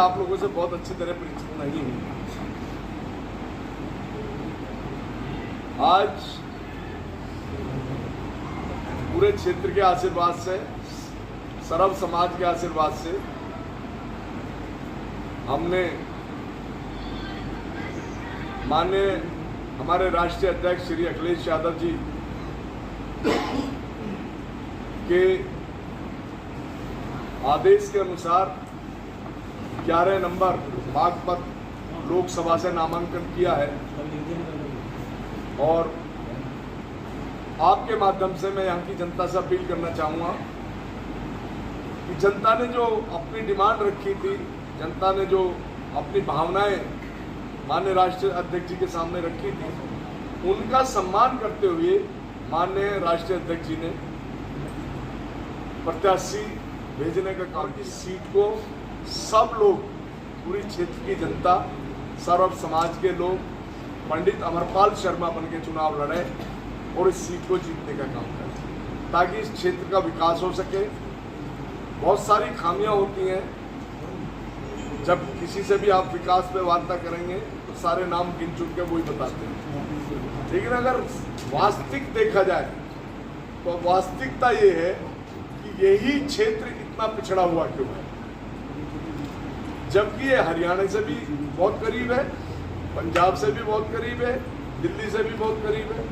आप लोगों से बहुत अच्छी तरह परिचित नहीं हूँ। आज पूरे क्षेत्र के आशीर्वाद से, सर्व समाज के आशीर्वाद से हमने माननीय हमारे राष्ट्रीय अध्यक्ष श्री अखिलेश यादव जी के आदेश के अनुसार 11 नंबर बागपत लोकसभा से नामांकन किया है और आपके माध्यम से मैं यहाँ की जनता से अपील करना चाहूँगा कि जनता ने जो अपनी डिमांड रखी थी, जनता ने जो अपनी भावनाएं माननीय राष्ट्रीय अध्यक्ष जी के सामने रखी थी, उनका सम्मान करते हुए माननीय राष्ट्रीय अध्यक्ष जी ने प्रत्याशी भेजने का काम की सीट को सब लोग, पूरी क्षेत्र की जनता, सर्व समाज के लोग पंडित अमरपाल शर्मा बन के चुनाव लड़े और इस सीट को जीतने का काम करें ताकि इस क्षेत्र का विकास हो सके। बहुत सारी खामियां होती हैं, जब किसी से भी आप विकास पे वार्ता करेंगे तो सारे नाम गिन चुन के वही बताते हैं, लेकिन अगर वास्तविक देखा जाए तो वास्तविकता ये है कि यही क्षेत्र इतना पिछड़ा हुआ क्यों है, जबकि ये हरियाणा से भी बहुत करीब है, पंजाब से भी बहुत करीब है, दिल्ली से भी बहुत करीब है,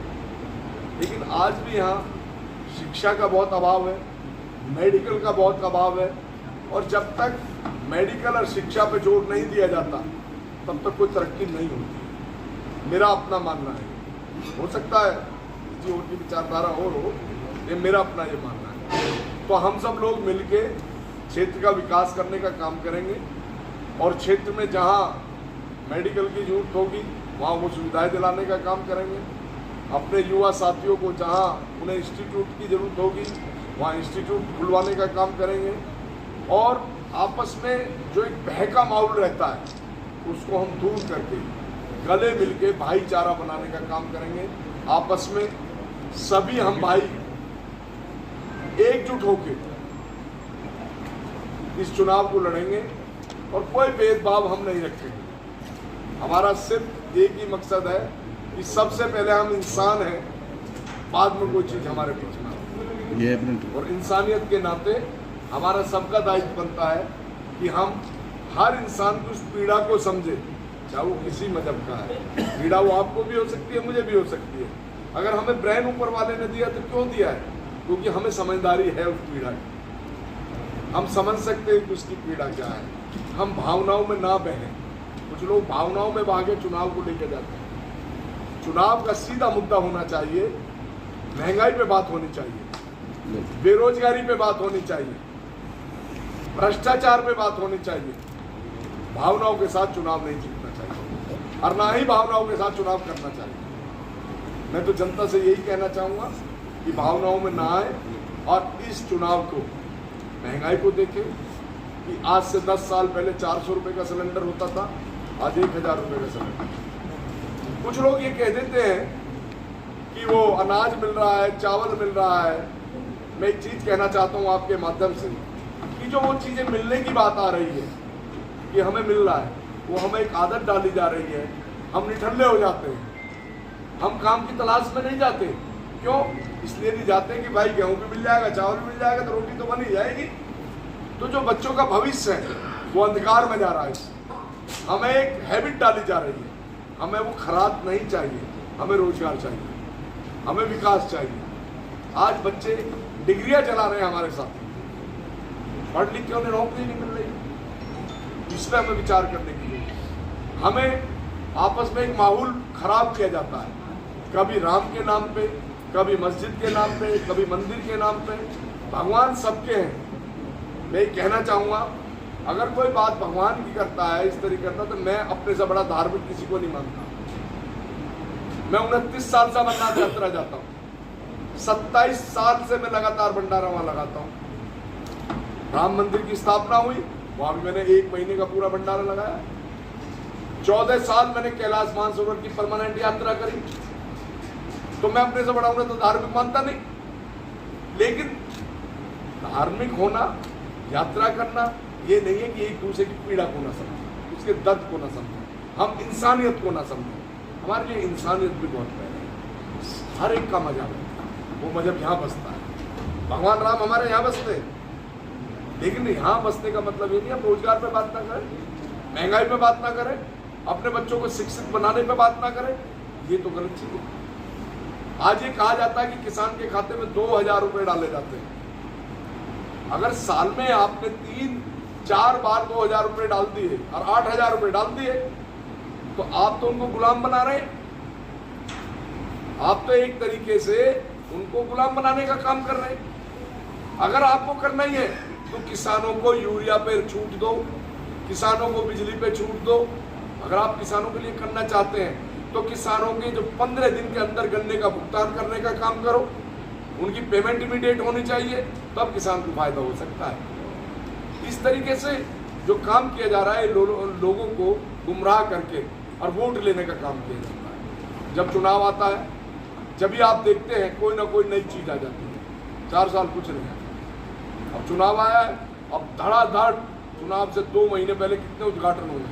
लेकिन आज भी यहाँ शिक्षा का बहुत अभाव है, मेडिकल का बहुत अभाव है और जब तक मेडिकल और शिक्षा पे जोर नहीं दिया जाता तब तक कोई तरक्की नहीं होती। मेरा अपना मानना है, हो सकता है किसी और की विचारधारा और हो, ये मेरा अपना ये मानना है। तो हम सब लोग मिलके क्षेत्र का विकास करने का काम करेंगे और क्षेत्र में जहाँ मेडिकल की जरूरत होगी वहाँ वो सुविधाएं दिलाने का काम करेंगे। अपने युवा साथियों को जहाँ उन्हें इंस्टीट्यूट की जरूरत होगी वहाँ इंस्टीट्यूट खुलवाने का काम करेंगे और आपस में जो एक बहका माहौल रहता है उसको हम दूर करके गले मिलके भाईचारा बनाने का काम करेंगे। आपस में सभी हम भाई एकजुट होकर इस चुनाव को लड़ेंगे और कोई भेदभाव हम नहीं रखेंगे। हमारा सिर्फ एक ही मकसद है कि सबसे पहले हम इंसान हैं, बाद में कोई चीज़ हमारे बीच में हो। और इंसानियत के नाते हमारा सबका दायित्व बनता है कि हम हर इंसान की उस पीड़ा को समझे, चाहे वो किसी मजहब का है। पीड़ा वो आपको भी हो सकती है, मुझे भी हो सकती है। अगर हमें ब्रेन ऊपर वाले ने दिया तो क्यों दिया है? क्योंकि हमें समझदारी है उस पीड़ा की, हम समझ सकते हैं कि उसकी पीड़ा क्या है। हम भावनाओं में ना बहें। कुछ लोग भावनाओं में बहा के चुनाव को लेकर जाते हैं। चुनाव का सीधा मुद्दा होना चाहिए, महंगाई पे बात होनी चाहिए, बेरोजगारी पे बात होनी चाहिए, भ्रष्टाचार पे बात होनी चाहिए। भावनाओं के साथ चुनाव नहीं जीतना चाहिए और ना ही भावनाओं के साथ चुनाव करना चाहिए। मैं तो जनता से यही कहना चाहूँगा कि भावनाओं में ना आए और इस चुनाव को, महंगाई को देखें कि आज से 10 साल पहले 400 रुपये का सिलेंडर होता था, आज 1000 रुपये का सिलेंडर। कुछ लोग ये कह देते हैं कि वो अनाज मिल रहा है, चावल मिल रहा है। मैं एक चीज़ कहना चाहता हूँ आपके माध्यम से कि जो वो चीज़ें मिलने की बात आ रही है कि हमें मिल रहा है, वो हमें एक आदत डाली जा रही है। हम निठल्ले हो जाते हैं, हम काम की तलाश में नहीं जाते। क्यों? इसलिए नहीं जाते कि भाई गेहूँ भी मिल जाएगा, चावल भी मिल जाएगा तो रोटी तो बन ही जाएगी। तो जो बच्चों का भविष्य है वो अंधकार में जा रहा है। हमें एक हैबिट डाली जा रही है। हमें वो खराब नहीं चाहिए, हमें रोजगार चाहिए, हमें विकास चाहिए। आज बच्चे डिग्रियां चला रहे हैं हमारे साथ, पढ़ लिख के उन्हें नौकरी नहीं मिल रही। इस पर हमें विचार करने की जरूरत है। हमें आपस में एक माहौल खराब किया जाता है, कभी राम के नाम पे, कभी मस्जिद के नाम पे, कभी मंदिर के नाम पे। भगवान सबके हैं। मैं कहना चाहूँगा, अगर कोई बात भगवान की करता है, इस तरीके करता, तो मैं अपने से बड़ा धार्मिक किसी को नहीं मानता। मैं 29 साल से अमरनाथ यात्रा जाता हूँ, 27 साल से मैं लगातार भंडारा वहाँ लगाता हूँ। राम मंदिर की स्थापना हुई, वहाँ भी मैंने 1 महीने का पूरा भंडारा लगाया। 14 साल मैंने कैलाश मानसरोवर की परमानेंट यात्रा करी। तो मैं अपने से बड़ा उन्हें तो धार्मिक मानता नहीं, लेकिन धार्मिक होना, यात्रा करना, ये नहीं है कि एक दूसरे की पीड़ा को ना समझें, उसके दर्द को ना समझें, हम इंसानियत को ना समझें। हमारे लिए इंसानियत भी बहुत पहले है। हर एक का मजहब है, वो मजहब यहाँ बसता है। भगवान राम हमारे यहाँ बसते हैं, लेकिन यहाँ बसने का मतलब ये नहीं हम रोजगार पे बात ना करें, महंगाई पे बात ना करें, अपने बच्चों को शिक्षित बनाने पे बात ना करें। ये तो गलत चीज है। आज ये कहा जाता है कि किसान के खाते में 2000 रुपए डाले जाते हैं। अगर साल में आपने 3-4 बार 2000 रुपए डाल दिए और 8000 रुपए डाल दिए, तो आप तो उनको गुलाम बना रहे हैं। आप तो एक तरीके से उनको गुलाम बनाने का काम कर रहे हैं। अगर आपको करना ही है तो किसानों को यूरिया पे छूट दो, किसानों को बिजली पे छूट दो। अगर आप किसानों के लिए करना चाहते हैं तो किसानों के जो 15 दिन के अंदर गन्ने का भुगतान करने का काम करो, उनकी पेमेंट इमीडिएट होनी चाहिए, तब किसान को फायदा हो सकता है। इस तरीके से जो काम किया जा रहा है लोगों को गुमराह करके और वोट लेने का काम किया जाता है। जब चुनाव आता है, जब भी आप देखते हैं कोई ना कोई नई चीज आ जाती है। 4 साल कुछ नहीं है, अब चुनाव आया है, अब धड़ाधड़ चुनाव से 2 महीने पहले कितने उद्घाटन हुए,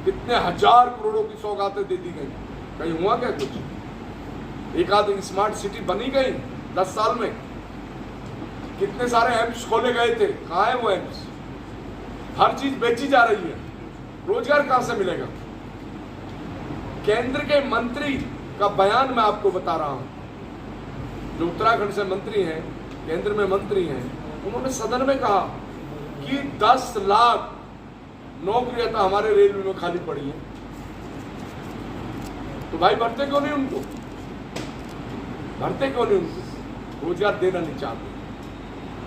कितने 1000 करोड़ों की सौगातें दे दी गई। कहीं हुआ क्या कुछ? एक आध स्मार्ट सिटी बनी गई 10 साल में? कितने सारे एम्स खोले गए थे, कहाँ है वो एम्स? हर चीज बेची जा रही है, रोजगार कहां से मिलेगा? केंद्र के मंत्री का बयान मैं आपको बता रहा हूं, जो उत्तराखंड से मंत्री हैं, केंद्र में मंत्री हैं, उन्होंने सदन में कहा कि 10 लाख नौकरियां तो हमारे रेलवे में खाली पड़ी हैं। तो भाई भरते क्यों नहीं उनको? भरते क्यों नहीं उनको? रोजगार देना नहीं चाहते।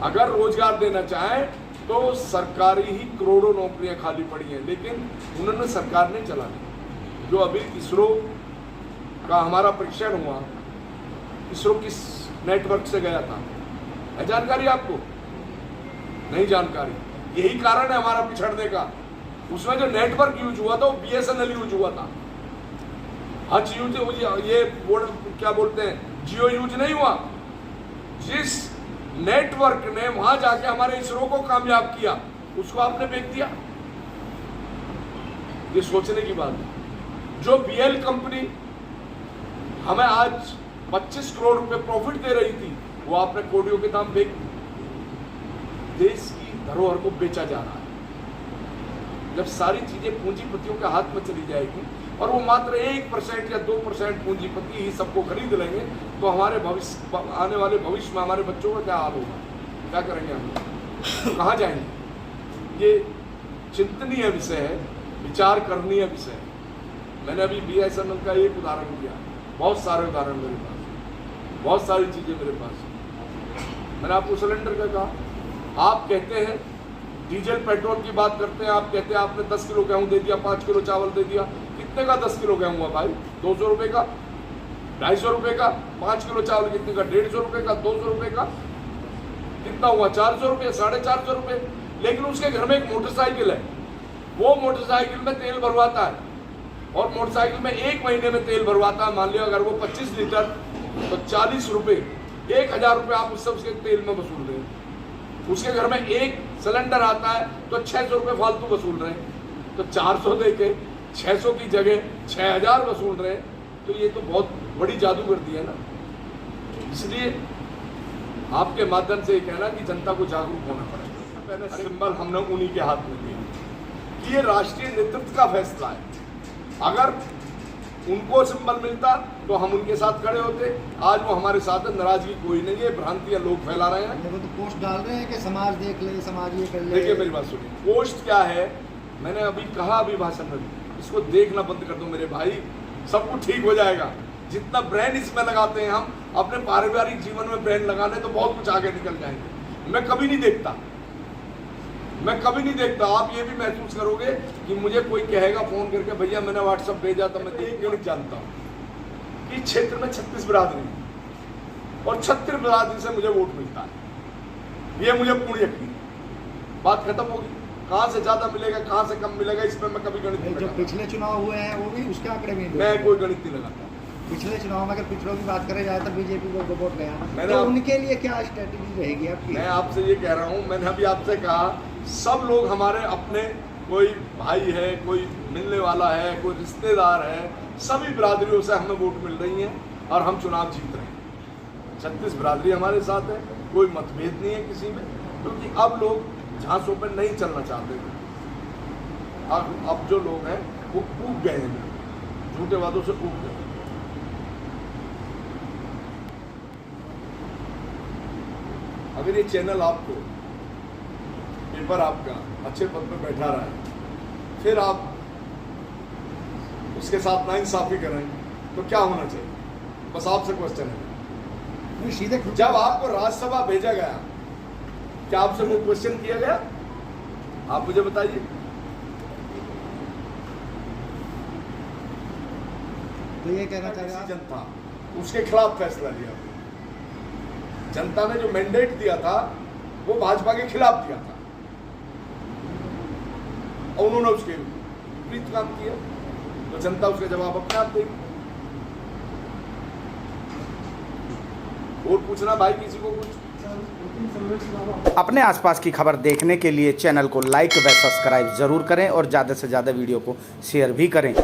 अगर रोजगार देना चाहे तो सरकारी ही करोड़ों नौकरियां खाली पड़ी हैं, लेकिन उन्होंने सरकार ने चला दी। जो अभी इसरो का हमारा परीक्षण हुआ, इसरो किस नेटवर्क से गया था, है जानकारी आपको? नहीं जानकारी। यही कारण है हमारा पिछड़ने का। उसमें जो नेटवर्क यूज हुआ था वो BSNL यूज हुआ था, हच यूज, ये बोर्ड क्या बोलते हैं, जियो यूज नहीं हुआ। जिस नेटवर्क ने वहां जाके हमारे इसरो को कामयाब किया, उसको आपने बेच दिया। ये सोचने की बात है। जो BL कंपनी हमें आज 25 करोड़ रुपए प्रॉफिट दे रही थी, वो आपने कोटियों के दाम बेच दी। देश की धरोहर को बेचा जा रहा है। जब सारी चीजें पूंजीपतियों के हाथ में चली जाएगी और वो मात्र 1% या 2% पूंजीपति ही सबको खरीद लेंगे, तो हमारे भविष्य, आने वाले भविष्य में हमारे बच्चों का क्या हाल होगा? क्या करेंगे हम लोग? कहाँ जाएंगे? ये चिंतनीय विषय है, विचार करनीय विषय है। मैंने अभी BSNL का एक उदाहरण दिया, बहुत सारे उदाहरण मेरे पास, बहुत सारी चीजें मेरे पास। मैंने आपको सिलेंडर का कहा, आप कहते हैं डीजल पेट्रोल की बात करते हैं, आप कहते हैं आपने 10 किलो गेहूं दे दिया, 5 किलो चावल दे दिया। कितने का 10 किलो गेहूं हुआ भाई? 200 रुपए का, 250 रुपए का। 5 किलो चावल कितने का? 150 रुपए का, 200 रुपए का। कितना हुआ? 400 रुपये, 450 रुपये। लेकिन उसके घर में एक मोटरसाइकिल है, वो मोटरसाइकिल में तेल भरवाता है, और मोटरसाइकिल में 1 महीने में तेल भरवाता है। मान लिया अगर वो 25 लीटर, तो 40 रुपये, 1000 रुपये आप उससे उसके तेल में वसूल रहे हैं। उसके घर में एक सिलेंडर आता है तो 600 रुपये फालतू वसूल रहे हैं। तो 400 दे के 600 की जगह 6000 वसूल रहे हैं। तो ये तो बहुत बड़ी जादूगर्दी है ना। इसलिए आपके माध्यम से ये कहना कि जनता को जागरूक होना पड़ेगा। पहले सिंबल हमने उन्हीं के हाथ में दिया कि ये राष्ट्रीय नेतृत्व का फैसला है। अगर उनको सिंबल मिलता तो हम उनके साथ खड़े होते। आज वो हमारे साथ है, नाराजगी कोई नहीं है, भ्रांतियां लोग फैला रहे हैं। वो तो पोस्ट डाल रहे हैं कि समाज देख ले, समाज ये कर ले। देखिए मेरी बात सुनिए, पोस्ट क्या है, मैंने अभी कहा अभी भाषण में, इसको देखना बंद कर दो मेरे भाई, सब कुछ ठीक हो जाएगा। जितना ब्रेन इसमें लगाते हैं हम, अपने पारिवारिक जीवन में ब्रेन लगाने तो बहुत कुछ आगे निकल जाएंगे। मैं कभी नहीं देखता, मैं कभी नहीं देखता। आप ये भी महसूस करोगे कि मुझे कोई कहेगा फोन करके, भैया मैंने व्हाट्सएप भेजा, तो मैं एक गणित जानता हूँ कि क्षेत्र में 36 बिरादरी और 36 बिरादरी से मुझे वोट मिलता है। ये मुझे पूर्ण यकीन, बात खत्म होगी। कहाँ से ज्यादा मिलेगा, कहाँ से कम मिलेगा, इस पर मैं कभी गणित नहीं लगाता। जो पिछले चुनाव हुए हैं वो भी उसके आंकड़े में मैं कोई गणित नहीं लगाता। पिछले चुनाव में अगर पिछड़ों की बात करें, ज़्यादातर बीजेपी को वोट गया, तो उनके लिए क्या स्ट्रेटेजी रहेगी आपकी? मैं आपसे ये कह रहा हूँ, मैंने अभी आपसे कहा सब लोग हमारे अपने, कोई भाई है, कोई मिलने वाला है, कोई रिश्तेदार है, सभी बिरादरियों से हमें वोट मिल रही हैं और हम चुनाव जीत रहे हैं। 36 बिरादरी हमारे साथ है, कोई मतभेद नहीं है किसी में, क्योंकि अब लोग झांसों पर नहीं चलना चाहते थे। अब जो लोग हैं वो ऊब गए हैं, झूठे वादों से ऊब गए। अगर ये चैनल आपको, पेपर आपका अच्छे पद पर बैठा रहा है, फिर आप उसके साथ नाइंसाफी करें तो क्या होना चाहिए? बस आपसे क्वेश्चन है। नहीं, सीधे जब आपको राज्यसभा भेजा गया, क्या आपसे वो क्वेश्चन किया गया? आप मुझे बताइए। तो ये कहना चाहेगा जनता उसके खिलाफ फैसला लिया। जनता ने जो मैंडेट दिया था वो भाजपा के खिलाफ दिया था और उन्होंने उसके विपरीत काम किया, तो जनता उसका जवाब अपने आप देगी। वोट पूछना भाई किसी को कुछ। अपने आसपास की खबर देखने के लिए चैनल को लाइक व सब्सक्राइब जरूर करें और ज़्यादा से ज़्यादा वीडियो को शेयर भी करें।